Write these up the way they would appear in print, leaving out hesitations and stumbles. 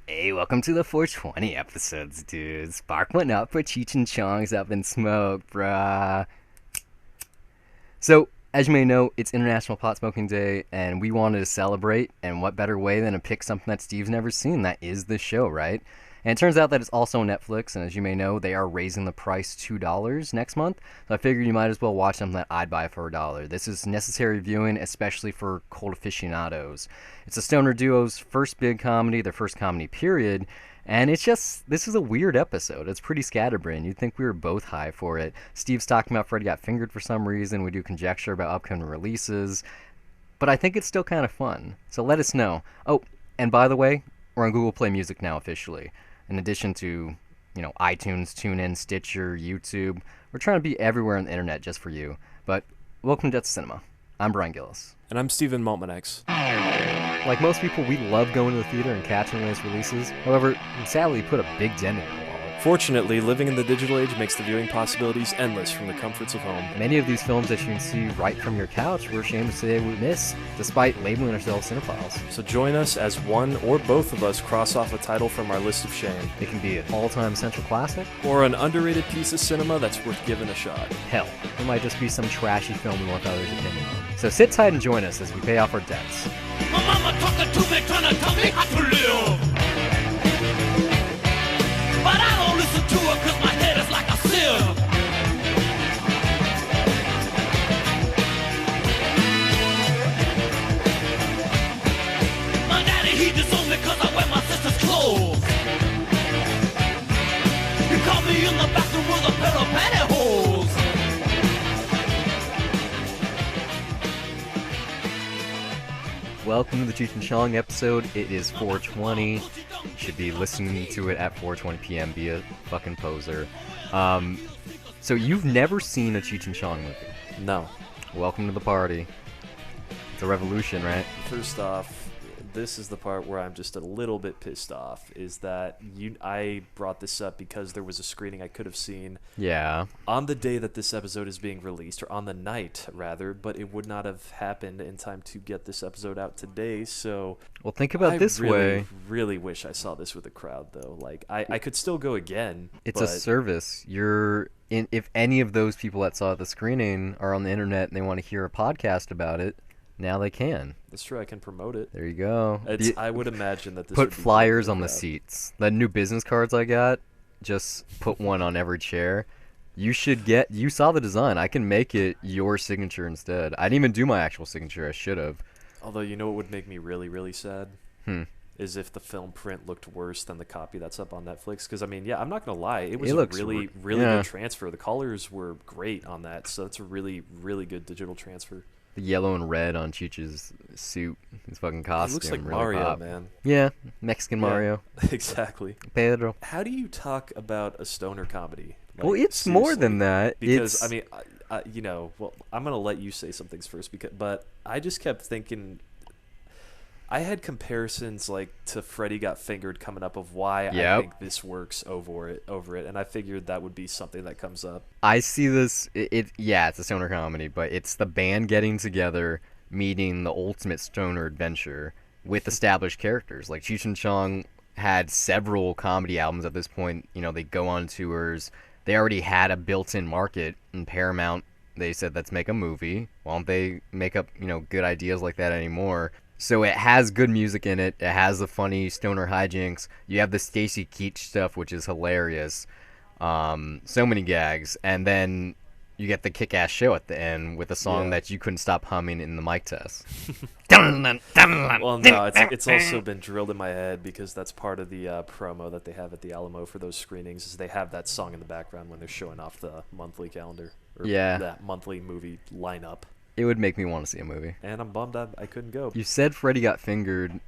Hey, welcome to the 420 episodes, dude. Spark one up for Cheech and Chong's Up in Smoke, bruh. So, as you may know, it's International Pot Smoking Day, and we wanted to celebrate, and what better way than to pick something that Steve's never seen? That is the show, right? And it turns out that it's also on Netflix, and as you may know, they are raising the price $2 next month. So I figured you might as well watch something that I'd buy for $1. This is necessary viewing, especially for cold aficionados. It's the stoner duo's first big comedy, their first comedy period, and this is a weird episode. It's pretty scatterbrained. You'd think we were both high for it. Steve's talking about Freddy Got Fingered for some reason. We do conjecture about upcoming releases. But I think it's still kind of fun. So let us know. Oh, and by the way, we're on Google Play Music now officially. In addition to, iTunes, TuneIn, Stitcher, YouTube. We're trying to be everywhere on the internet just for you. But welcome to Death Cinema. I'm Brian Gillis. And I'm Steven Maltmanex. Like most people, we love going to the theater and catching the latest releases. However, we sadly put a big dent in our wallet. Fortunately, living in the digital age makes the viewing possibilities endless from the comforts of home. Many of these films that you can see right from your couch, we're ashamed to say we miss, despite labeling ourselves cinephiles. So join us as one or both of us cross off a title from our list of shame. It can be an all-time central classic, or an underrated piece of cinema that's worth giving a shot. Hell, it might just be some trashy film we want others' opinion on. So sit tight and join us as we pay off our debts. My mama talking to me, trying to tell me how to live. But I don't listen to her cause my head is like a sieve. My daddy, he disowned me cause I wear my sister's clothes. He caught me in the bathroom with a pair of pantyhose. Welcome to the Cheech and Chong episode. It is 420. You should be listening to it at 4:20 p.m. Be a fucking poser. So you've never seen a Cheech and Chong movie? No. Welcome to the party. It's a revolution, right? First off, this is the part where I'm just a little bit pissed off, is that I brought this up because there was a screening I could have seen Yeah. on the day that this episode is being released, or on the night, rather, but it would not have happened in time to get this episode out today, so... Well, think about this way. I really wish I saw this with a crowd, though. Like, I could still go again, It's a service. If any of those people that saw the screening are on the internet and they want to hear a podcast about it, now they can. That's true, I can promote it. There you go. I would imagine that this Put would be flyers really on the crowd. seats. The new business cards I got, just put one on every chair. You saw the design. I can make it your signature instead. I didn't even do my actual signature. I should have. Although, you know what would make me really, really sad? Is if the film print looked worse than the copy that's up on Netflix. Because, I mean, yeah, I'm not going to lie. It was a really, really good transfer. The colors were great on that, so that's a really, really good digital transfer. The yellow and red on Cheech's suit, his fucking costume. It looks like really Mario, pop. man. Yeah, Mexican Mario. Exactly. Pedro. How do you talk about a stoner comedy? Like, Well, it's seriously? more than that. Because, I mean, well, I'm going to let you say some things first, but I just kept thinking... I had comparisons like to Freddy Got Fingered coming up of why I think this works over it, and I figured that would be something that comes up. I see this. It's a stoner comedy, but it's the band getting together, meeting the ultimate stoner adventure with established characters. Like Cheech and Chong had several comedy albums at this point. They go on tours. They already had a built-in market in Paramount. They said, let's make a movie. Why don't they make up, good ideas like that anymore? So it has good music in it. It has the funny stoner hijinks. You have the Stacy Keach stuff, which is hilarious. So many gags. And then you get the kick-ass show at the end with a song that you couldn't stop humming in the mic test. Well, no, it's also been drilled in my head because that's part of the promo that they have at the Alamo for those screenings, is they have that song in the background when they're showing off the monthly calendar. Or that monthly movie lineup. It would make me want to see a movie. And I'm bummed I couldn't go. You said Freddy Got Fingered.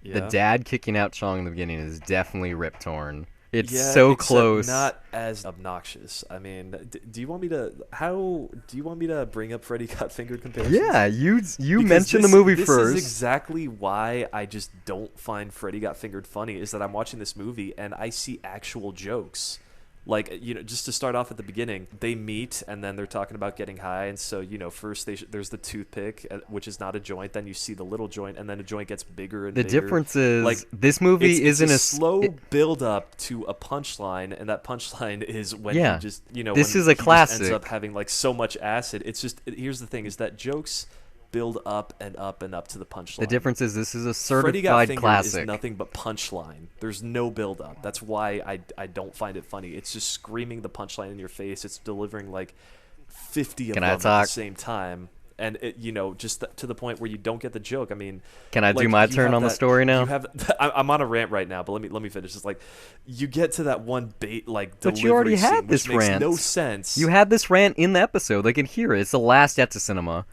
Yeah. The dad kicking out Chong in the beginning is definitely Rip Torn. It's so close. Not as obnoxious. I mean, do you want me to bring up Freddy Got Fingered comparisons? Yeah, you mentioned the movie first. This is exactly why I just don't find Freddy Got Fingered funny, is that I'm watching this movie and I see actual jokes. Like, just to start off at the beginning, they meet and then they're talking about getting high. And so, first there's the toothpick, which is not a joint. Then you see the little joint, and then the joint gets bigger and The bigger. difference is, like, this movie it's isn't a a slow build up to a punchline, and that punchline is when Yeah. he just, This when is a he just classic. ends up having like so much acid. It's just, here's the thing: is that jokes build up and up and up to the punchline. The difference is this is a Freddy Got certified Fingered classic. is nothing but punchline. There's no build up. That's why I don't find it funny. It's just screaming the punchline in your face. It's delivering like 50 of Can them I at talk? the same time. And it, just to the point where you don't get the joke. I mean, Can I do like, my you turn have on the that- story now? You have. I'm on a rant right now, but let me finish. It's like you get to that one But delivery you already scene, had this which makes rant. no sense. You had this rant in the episode. They can hear it. It's the last at the cinema.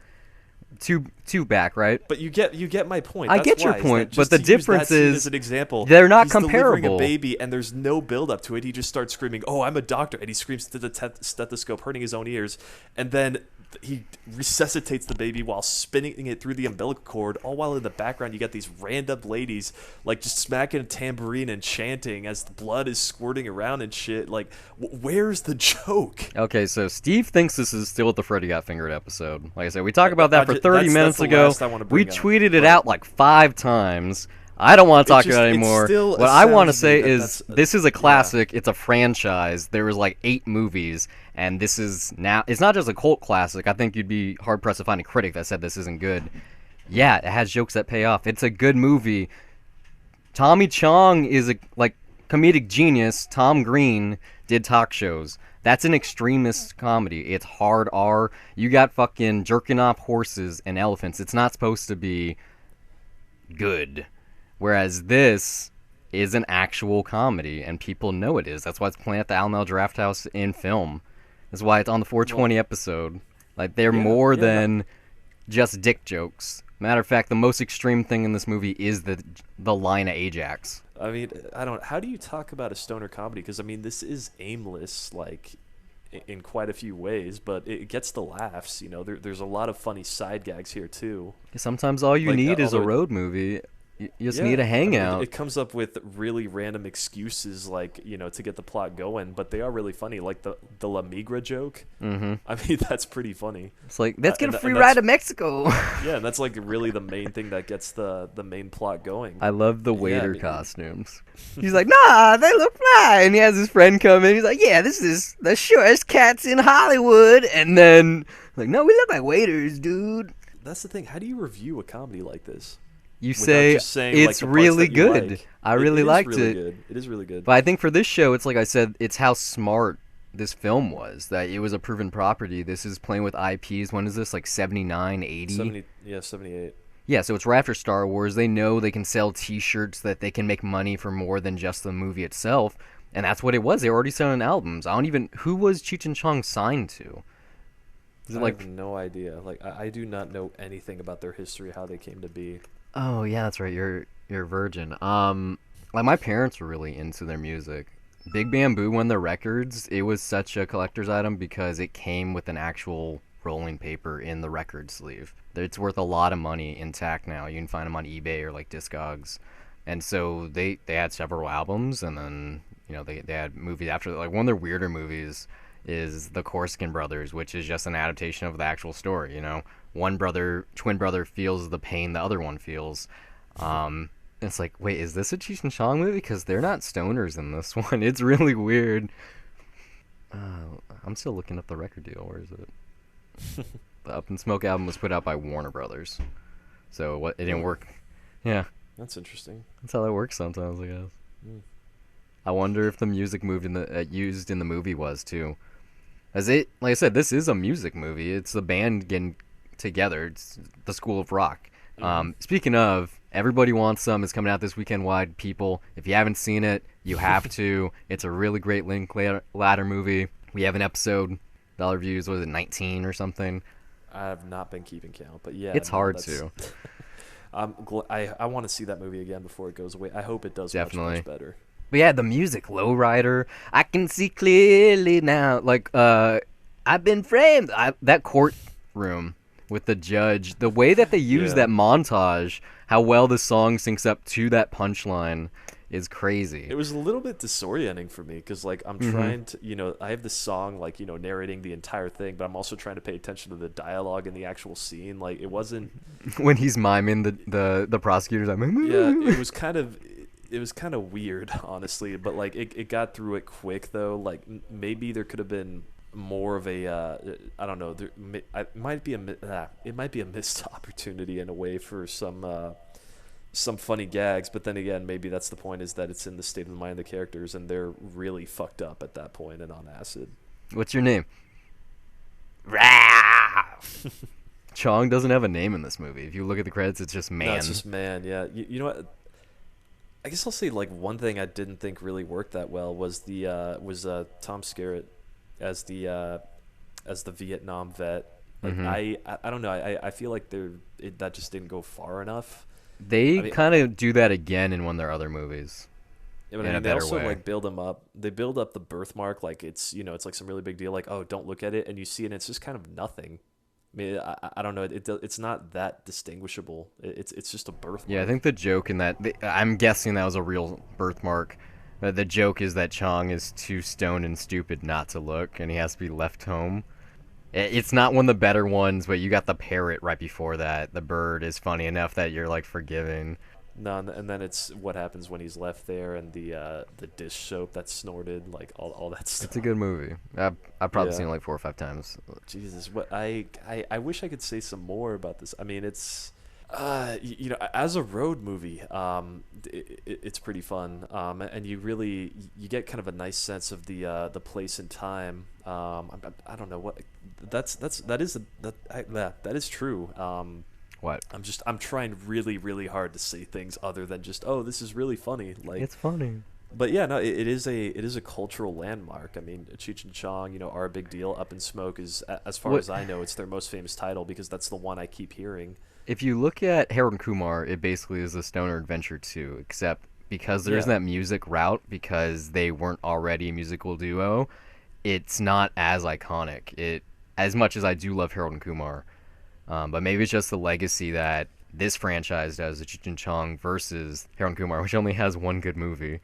Two back, right? But you get my point. I That's get your why, is point, that but just the to use that difference scene is as an example, they're not he's delivering comparable. a baby, and there's no build up to it. He just starts screaming, "Oh, I'm a doctor!" and he screams to the stethoscope, hurting his own ears, and then he resuscitates the baby while spinning it through the umbilical cord. All while in the background, you got these random ladies like just smacking a tambourine and chanting as the blood is squirting around and shit. Like, where's the joke? Okay, so Steve thinks this is still the Freddy Got Fingered episode. Like I said, we talked about that for That's 30 minutes the ago. last I wanna We bring up, tweeted it but- out like 5 times. I don't want to talk just- about it it anymore. still What I want to astounds me say that is that's- this is a classic. It's a franchise. There was like 8 movies, and this is now. It's not just a cult classic. I think you'd be hard pressed to find a critic that said this isn't good. Yeah, it has jokes that pay off. It's a good movie. Tommy Chong is a comedic genius. Tom Green did talk shows. That's an extremist comedy. It's hard R. You got fucking jerking off horses and elephants. It's not supposed to be good. Whereas this is an actual comedy, and people know it is. That's why it's playing at the Alamo Draft House in film. That's why it's on the 420 episode. Like, they're more than just dick jokes. Matter of fact, the most extreme thing in this movie is the line of Ajax. I mean, how do you talk about a stoner comedy? Because, I mean, this is aimless, like, in quite a few ways, but it gets the laughs, There's a lot of funny side gags here, too. Sometimes all you Like, need is a although- road movie. You just need a I mean, hangout. it comes up with really random excuses, like, to get the plot going, but they are really funny. Like the La Migra joke. Mm-hmm. I mean, that's pretty funny. It's like, let's get a and free that's- ride to Mexico. Yeah, and that's, like, really the main thing that gets the main plot going. I love the Yeah, waiter I mean- costumes. He's like, nah, they look fly. And he has his friend come in. He's like, yeah, this is the shortest cats in Hollywood. And then, like, no, we look like waiters, dude. That's the thing. How do you review a comedy like this? You Without say just saying, like, it's the parts really that you good. like. I really it liked is really it. Good. It is really good. But I think for this show, it's like I said, it's how smart this film was. That it was a proven property. This is playing with IPs. When is this? Like 79, 80? 78. Yeah, so it's right after Star Wars. They know they can sell T-shirts, that they can make money for more than just the movie itself. And that's what it was. They were already selling albums. Who was Cheech and Chong signed to? Is it I like... have no idea. Like, I do not know anything about their history, how they came to be. Oh yeah, that's right. You're a virgin. Like my parents were really into their music. Big Bamboo, when their records, it was such a collector's item because it came with an actual rolling paper in the record sleeve. It's worth a lot of money intact now. You can find them on eBay or like Discogs. And so they had several albums, and then they had movies after that. Like one of their weirder movies is the Corsican Brothers, which is just an adaptation of the actual story. One twin brother feels the pain the other one feels. It's like, wait, is this a Cheech and Chong movie? Because they're not stoners in this one. It's really weird. I'm still looking up the record deal. Where is it? The Up in Smoke album was put out by Warner Brothers. So it didn't work. Yeah, That's interesting. that's how that works sometimes, I guess. Mm. I wonder if the music used in the movie was too. Like I said, this is a music movie. It's the band getting together. It's the School of Rock. Speaking of, Everybody Wants Some is coming out this weekend wide. People, if you haven't seen it, you have to. It's a really great Linklater movie. We have an episode. Dollar views, was it 19 or something? I have not been keeping count, but yeah. It's hard to. I want to see that movie again before it goes away. I hope it does Definitely. much better. But yeah, the music, Lowrider, I can see clearly now. Like, I've been framed. That courtroom with the judge, the way that they use that montage, how well the song syncs up to that punchline is crazy. It was a little bit disorienting for me because, like, I'm trying to, I have this song, like, narrating the entire thing, but I'm also trying to pay attention to the dialogue in the actual scene. Like, it wasn't. When he's miming the prosecutor's like, Yeah, it was kind of weird, honestly. But like, it got through it quick though. Like, maybe there could have been more of a, I don't know. It might be a missed opportunity in a way for some funny gags, but then again, maybe that's the point, is that it's in the state of the mind of the characters and they're really fucked up at that point and on acid. What's your name? Chong doesn't have a name in this movie. If you look at the credits, it's just man. No, it's just man, yeah. You know what? I guess I'll say, like, one thing I didn't think really worked that well was Tom Skerritt as the Vietnam vet. Like, I don't know. I feel like that just didn't go far enough. They kind of do that again in one of their other movies. Yeah, but they also like build them up. They build up the birthmark like it's like some really big deal. Like, oh, don't look at it, and you see it, and it's just kind of nothing. I mean, I don't know. It's not that distinguishable. It's just a birthmark. Yeah, I think the joke in that, I'm guessing that was a real birthmark. The joke is that Chong is too stoned and stupid not to look, and he has to be left home. It's not one of the better ones, but you got the parrot right before that. The bird is funny enough that you're like forgiving. No, and then it's what happens when he's left there, and the dish soap that's snorted, like all that stuff. It's a good movie. I've probably seen it like 4 or 5 times. Jesus, what I wish I could say some more about this. I mean, it's as a road movie, it's pretty fun, and you get kind of a nice sense of the place and time. I don't know what that is true. What? I'm trying really, really hard to say things other than just, oh, this is really funny. Like, it's funny. But yeah, no, it is a cultural landmark. I mean, Cheech and Chong, Are a Big Deal, Up in Smoke is, as far as I know, it's their most famous title because that's the one I keep hearing. If you look at Harold and Kumar, it basically is a Stoner Adventure 2, except because there's that music route, because they weren't already a musical duo, it's not as iconic. As much as I do love Harold and Kumar, but maybe it's just the legacy that this franchise does, the Cheech and Chong versus Harold and Kumar, which only has one good movie.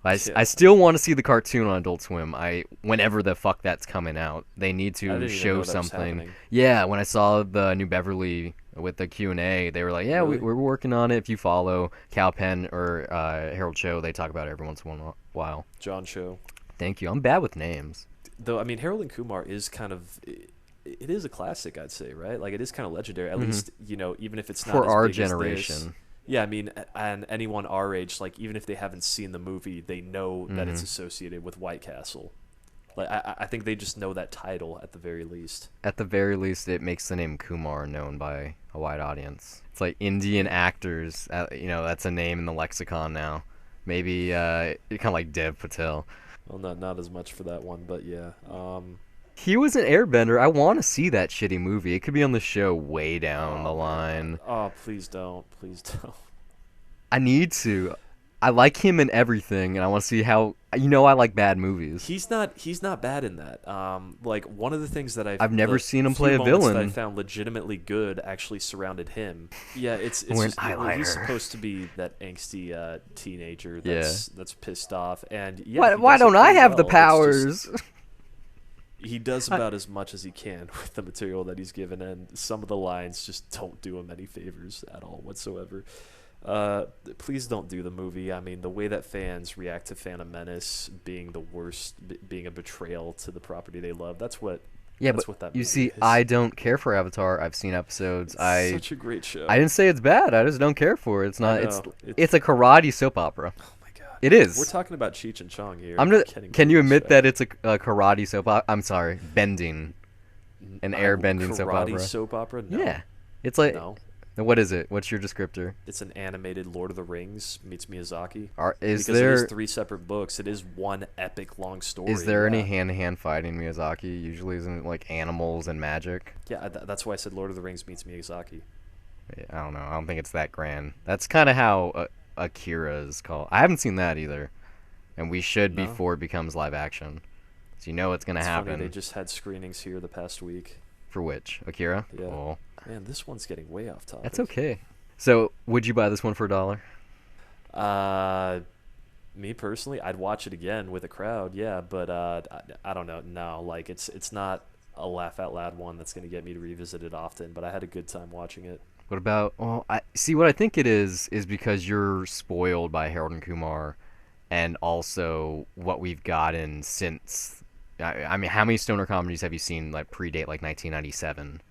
I still want to see the cartoon on Adult Swim. Whenever the fuck that's coming out, they need to show something. Yeah, when I saw the New Beverly with the Q&A, they were like, "Yeah, really? we're working on it." If you follow Cal Penn or Harold Cho, they talk about it every once in a while. John Cho. Thank you. I'm bad with names. Though, I mean, Harold and Kumar is kind of. It is a classic, I'd say, right? Like, it is kind of legendary. At least, even if it's not for as our big generation. As this. Yeah, I mean, and anyone our age, like, even if they haven't seen the movie, they know that it's associated with White Castle. Like, I think they just know that title at the very least. At the very least, it makes the name Kumar known by a wide audience. It's like Indian actors. That's a name in the lexicon now. Maybe kind of like Dev Patel. Well, not as much for that one, but yeah. He was an airbender. I want to see that shitty movie. It could be on the show way down the line. Oh, please don't. Please don't. I need to. I like him in everything, and I want to see how... I like bad movies. He's not bad in that. Like, one of the things that I've never seen him play a villain that I found legitimately good actually surrounded him. Yeah, it's just, he's supposed to be that angsty teenager that's pissed off. And yeah, why don't I have the powers? He does about as much as he can with the material that he's given, and some of the lines just don't do him any favors at all whatsoever. Please don't do the movie. I mean, the way that fans react to Phantom Menace being the worst, being a betrayal to the property they love, that's what that you see, is. I don't care for Avatar. I've seen episodes. It's such a great show. I didn't say it's bad. I just don't care for it. It's not. It's a karate soap opera. It is. We're talking about Cheech and Chong here. Can you admit that it's a karate soap opera? I'm sorry, bending, an airbending soap opera. Karate soap opera? No. Yeah, it's like. No. What is it? What's your descriptor? It's an animated Lord of the Rings meets Miyazaki. Because it is 3 separate books. It is one epic long story. Is there any hand-to-hand fighting Miyazaki? Usually, isn't it like animals and magic? Yeah, that's why I said Lord of the Rings meets Miyazaki. Yeah, I don't know. I don't think it's that grand. That's kind of how Akira is called. I haven't seen that either, and we should before it becomes live action. So you know what's gonna happen. Funny, they just had screenings here the past week. For which? Akira? Yeah. Oh. Man, this one's getting way off topic. That's okay. So, would you buy this one for $1? Me personally, I'd watch it again with a crowd, yeah, but I don't know. No, like it's not a laugh out loud one that's going to get me to revisit it often, but I had a good time watching it. What about? Well, I see. What I think it is because you're spoiled by Harold and Kumar, and also what we've gotten since. I mean, how many stoner comedies have you seen like predate like 1997?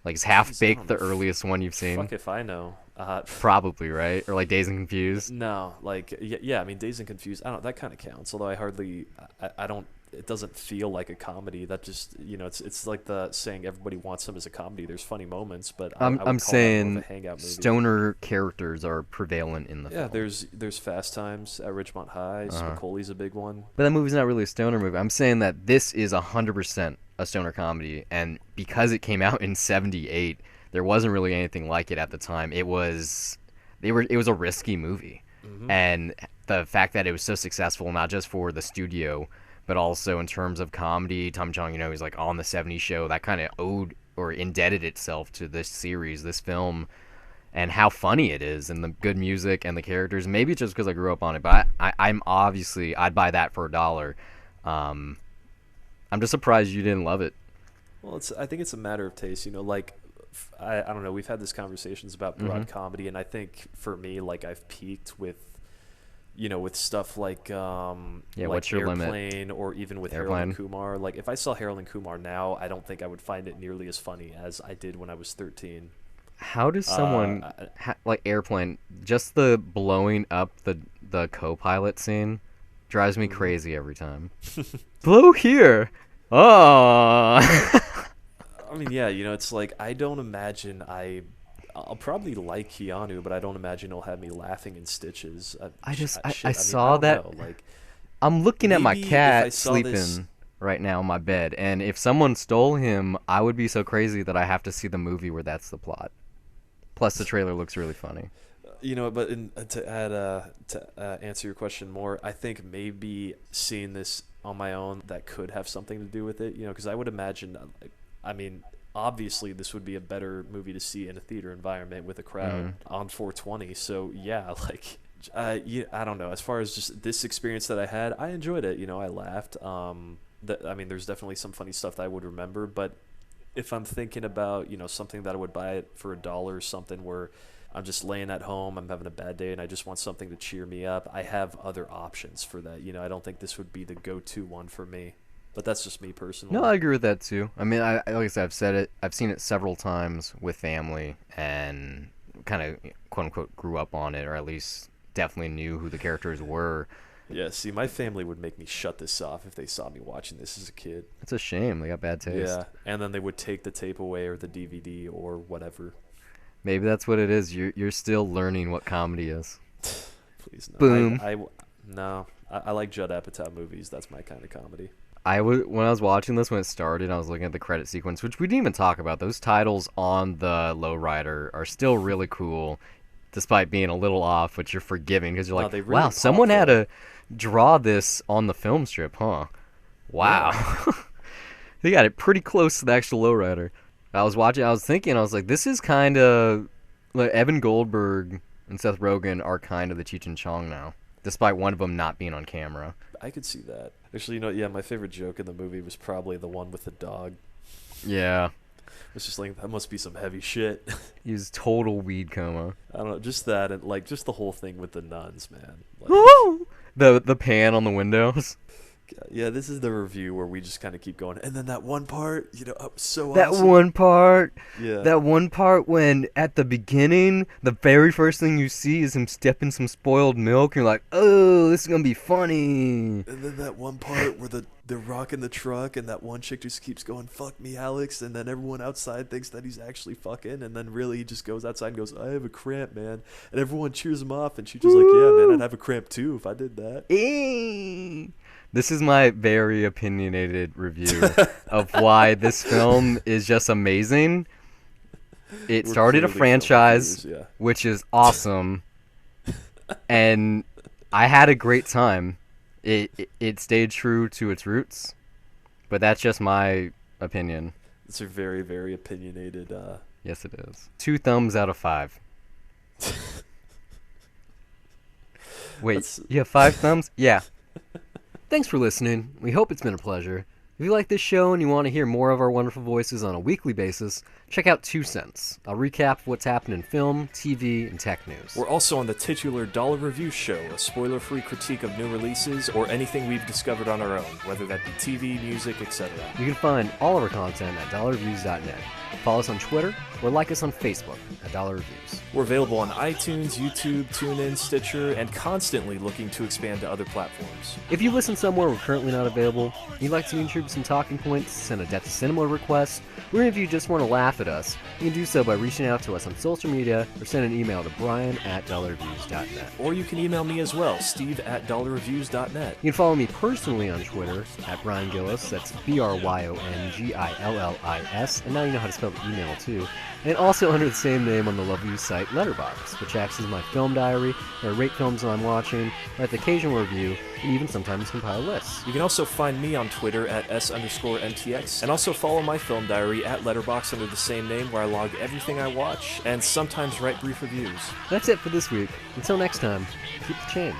Like, is Half Jeez, I Baked don't the know. earliest one you've seen? Fuck if I know. Probably, right? Or like Dazed and Confused. No, like yeah, I mean, Dazed and Confused. I don't. That kind of counts. Although I don't. It doesn't feel like a comedy. That just, it's like the saying everybody wants them as a comedy. There's funny moments, but I'm I I'm would call that more of a saying hangout movie. stoner characters are prevalent in the Yeah, film. there's Fast Times at Ridgemont High. Spicoli's a big one. But that movie's not really a stoner movie. I'm saying that this is 100% a stoner comedy, and because it came out in '78, there wasn't really anything like it at the time. It was a risky movie, and the fact that it was so successful, not just for the studio, but also in terms of comedy. Tom Chung, he's like on the '70s show. That kind of owed or indebted itself to this series, this film, and how funny it is, and the good music and the characters. Maybe it's just because I grew up on it, but I'm obviously I'd buy that for $1. Um, I'm just surprised you didn't love it. Well, I think it's a matter of taste. Like I don't know. We've had these conversations about broad comedy, and I think for me, like I've peaked with with stuff like like what's your limit? Airplane, or even with Harold Airplane. and Kumar. Like if I saw Harold and Kumar now, I don't think I would find it nearly as funny as I did when I was 13. How does someone like Airplane? Just the blowing up the co-pilot scene drives me crazy every time. Blow here. Oh. I mean, yeah, it's like I don't imagine I'll probably like Keanu, but I don't imagine he'll have me laughing in stitches. I saw don't that. know, like I'm looking at my maybe if I cat saw sleeping this- right now in my bed, and if someone stole him, I would be so crazy that I have to see the movie where that's the plot. Plus, the trailer looks really funny. But to add to answer your question more, I think maybe seeing this on my own that could have something to do with it. Because I would imagine, I mean, obviously this would be a better movie to see in a theater environment with a crowd on 420. So yeah, like. Yeah, I don't know. As far as just this experience that I had, I enjoyed it. I laughed. I mean, there's definitely some funny stuff that I would remember. But if I'm thinking about, something that I would buy it for $1 or something, where I'm just laying at home, I'm having a bad day, and I just want something to cheer me up, I have other options for that. I don't think this would be the go-to one for me. But that's just me personally. No, I agree with that too. I mean, like I said, I've seen it several times with family, and kind of quote unquote grew up on it, or at least definitely knew who the characters were. Yeah, see, my family would make me shut this off if they saw me watching this as a kid. It's a shame they got bad taste. Yeah, and then they would take the tape away or the DVD or whatever. Maybe that's what it is. You're still learning what comedy is. Please no. Boom. I like Judd Apatow movies. That's my kind of comedy. When I was watching this when it started, I was looking at the credit sequence, which we didn't even talk about. Those titles on the lowrider are still really cool, despite being a little off, which you're forgiving because you're like, they really wow, pop someone had for to draw this on the film strip, huh? Wow. Yeah. They got it pretty close to the actual lowrider. I was thinking, I was like, this is kind of like Evan Goldberg and Seth Rogen are kind of the Cheech and Chong now, despite one of them not being on camera. I could see that. Actually, yeah, my favorite joke in the movie was probably the one with the dog. Yeah. It's just like, that must be some heavy shit. He was total weed coma. I don't know, just that, and like just the whole thing with the nuns, man. Like, The pan on the windows. yeah, this is the review where we just kind of keep going, and then that one part, so That awesome. one part. Yeah. That one part when at the beginning, the very first thing you see is him stepping some spoiled milk, and you're like, oh, this is gonna be funny. And then that one part where they're rocking the truck, and that one chick just keeps going, fuck me, Alex, and then everyone outside thinks that he's actually fucking, and then really he just goes outside and goes, I have a cramp, man. And everyone cheers him off, and she's just like, yeah, man, I'd have a cramp too if I did that. This is my very opinionated review of why this film is just amazing. It We're started a clearly film franchise, reviewers, yeah. which is awesome, and I had a great time. It stayed true to its roots, but that's just my opinion. It's a very, very opinionated. Yes, it is. 2 thumbs out of 5. Wait, you have 5 thumbs? Yeah. Thanks for listening. We hope it's been a pleasure. If you like this show and you want to hear more of our wonderful voices on a weekly basis, check out 2 Cents. I'll recap what's happened in film, TV, and tech news. We're also on the titular Dollar Review Show, a spoiler-free critique of new releases or anything we've discovered on our own, whether that be TV, music, etc. You can find all of our content at dollarreviews.net. Follow us on Twitter or like us on Facebook at Dollar Reviews. We're available on iTunes, YouTube, TuneIn, Stitcher, and constantly looking to expand to other platforms. If you listen somewhere we're currently not available, and you'd like to contribute some talking points, send a Death to Cinema request, or if you just want to laugh at us, you can do so by reaching out to us on social media or send an email to brian@dollarreviews.net. Or you can email me as well, steve@dollarreviews.net. You can follow me personally on Twitter at Brian Gillis, that's BRYONGILLIS, and now you know how to spell the email too. And also under the same name on the lovely site Letterboxd, which acts as my film diary, where I rate films that I'm watching, write the occasional review, and even sometimes compile lists. You can also find me on Twitter at S_MTX, and also follow my film diary at Letterboxd under the same name, where I log everything I watch, and sometimes write brief reviews. That's it for this week. Until next time, keep the change.